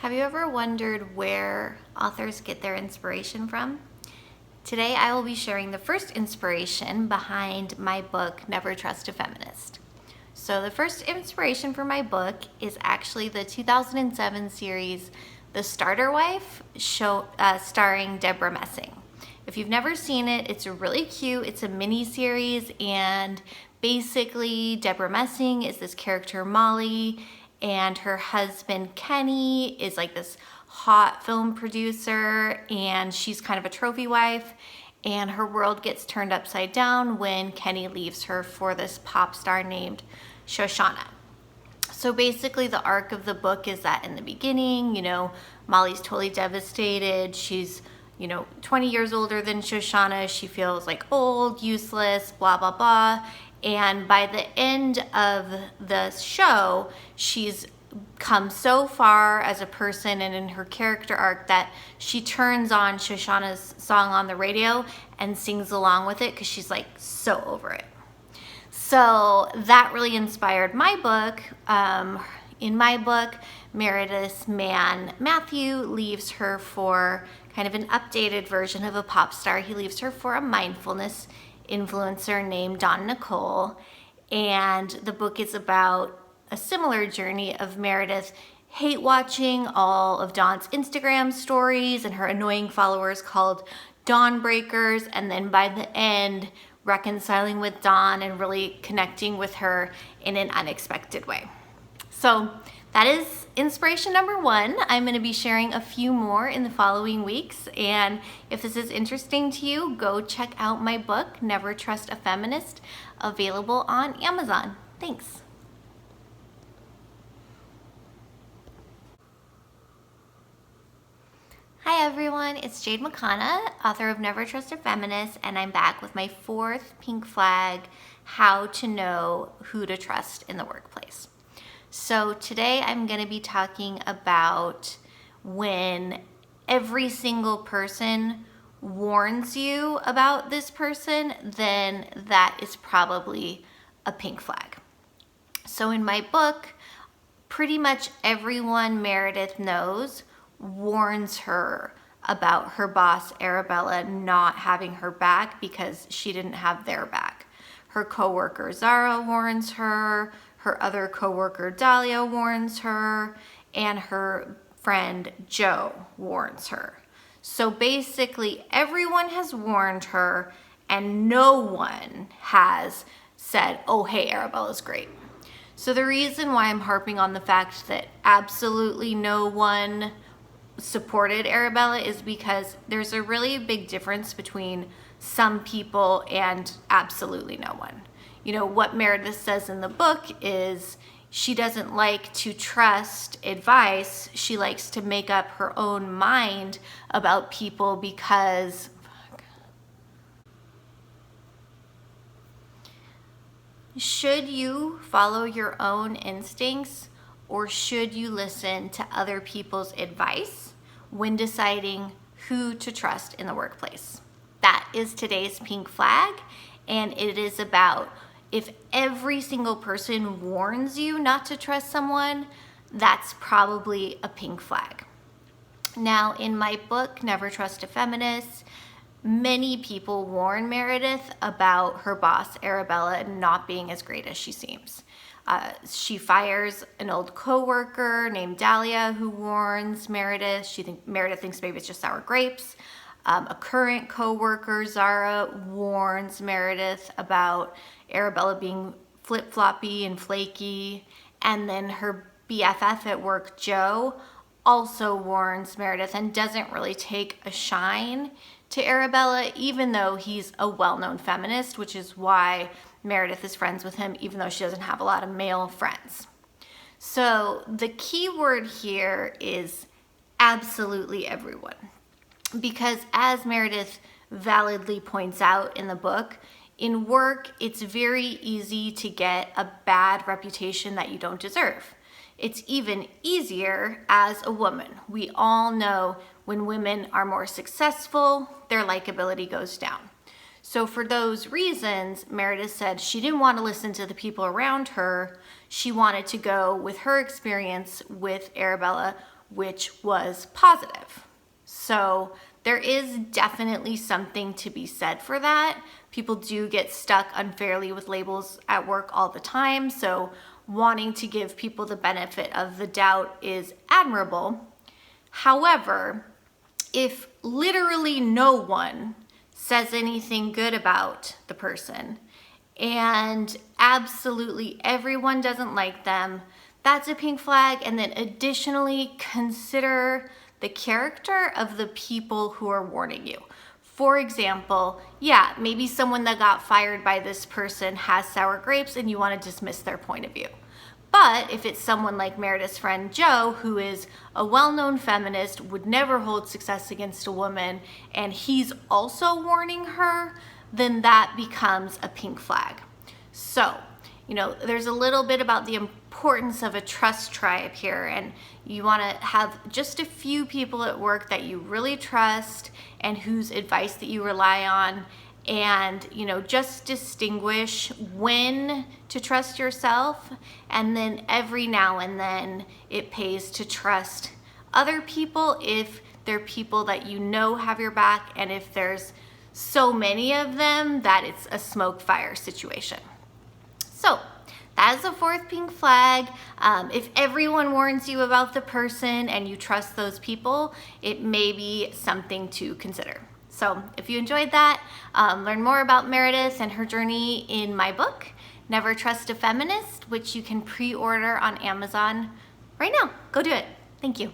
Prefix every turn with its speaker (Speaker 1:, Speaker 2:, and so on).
Speaker 1: Have you ever wondered where authors get their inspiration from? Today I will be sharing the first inspiration behind my book, Never Trust a Feminist. So the first inspiration for my book is actually the 2007 series, The Starter Wife, starring Deborah Messing. If you've never seen it, it's really cute. It's a mini series, and basically Deborah Messing is this character Molly, and her husband Kenny is like this hot film producer, and she's kind of a trophy wife, and her world gets turned upside down when Kenny leaves her for this pop star named Shoshana. So basically the arc of the book is that in the beginning, Molly's totally devastated. She's 20 years older than Shoshana. She feels like old, useless, blah, blah, blah. And by the end of the show, she's come so far as a person and in her character arc that she turns on Shoshana's song on the radio and sings along with it because she's like so over it. So that really inspired my book. In my book, Meredith's man, Matthew, leaves her for kind of an updated version of a pop star. He leaves her for a mindfulness influencer named Dawn Nicole. And the book is about a similar journey of Meredith hate watching all of Dawn's Instagram stories and her annoying followers called Dawn Breakers. And then by the end, reconciling with Dawn and really connecting with her in an unexpected way. So that is inspiration number one. I'm going to be sharing a few more in the following weeks. And if this is interesting to you, go check out my book, Never Trust a Feminist, available on Amazon. Thanks. Hi everyone, it's Jade McConna, author of Never Trust a Feminist, and I'm back with my fourth pink flag, how to know who to trust in the workplace. So today I'm going to be talking about when every single person warns you about this person, then that is probably a pink flag. So in my book, pretty much everyone Meredith knows warns her about her boss Arabella not having her back because she didn't have their back. Her coworker Zara warns her, her other coworker Dahlia warns her, and her friend Joe warns her. So basically everyone has warned her and no one has said, oh hey, Arabella's great. So the reason why I'm harping on the fact that absolutely no one supported Arabella is because there's a really big difference between some people and absolutely no one. What Meredith says in the book is she doesn't like to trust advice. She likes to make up her own mind about people because should you follow your own instincts or should you listen to other people's advice when deciding who to trust in the workplace? That is today's pink flag, and it is about if every single person warns you not to trust someone, that's probably a pink flag. Now, in my book, Never Trust a Feminist, many people warn Meredith about her boss, Arabella, not being as great as she seems. She fires an old coworker named Dahlia who warns Meredith. Meredith thinks maybe it's just sour grapes. A current coworker, Zara, warns Meredith about Arabella being flip-floppy and flaky. And then her BFF at work, Joe, also warns Meredith and doesn't really take a shine to Arabella, even though he's a well-known feminist, which is why Meredith is friends with him, even though she doesn't have a lot of male friends. So the key word here is absolutely everyone. Because as Meredith validly points out in the book, in work, it's very easy to get a bad reputation that you don't deserve. It's even easier as a woman. We all know when women are more successful, their likability goes down. So for those reasons, Meredith said she didn't want to listen to the people around her. She wanted to go with her experience with Arabella which was positive. So there is definitely something to be said for that. People do get stuck unfairly with labels at work all the time, so wanting to give people the benefit of the doubt is admirable. However, if literally no one says anything good about the person and absolutely everyone doesn't like them, that's a pink flag. And then additionally, consider the character of the people who are warning you. For example, yeah, maybe someone that got fired by this person has sour grapes and you want to dismiss their point of view. But if it's someone like Meredith's friend Joe, who is a well-known feminist, would never hold success against a woman, and he's also warning her, then that becomes a pink flag. So, there's a little bit about the importance of a trust tribe here, and you want to have just a few people at work that you really trust and whose advice that you rely on, and just distinguish when to trust yourself, and then every now and then it pays to trust other people if they're people that have your back, and if there's so many of them that it's a smoke fire situation. So that is the fourth pink flag. If everyone warns you about the person and you trust those people, it may be something to consider. So if you enjoyed that, learn more about Meredith and her journey in my book, Never Trust a Feminist, which you can pre-order on Amazon right now. Go do it. Thank you.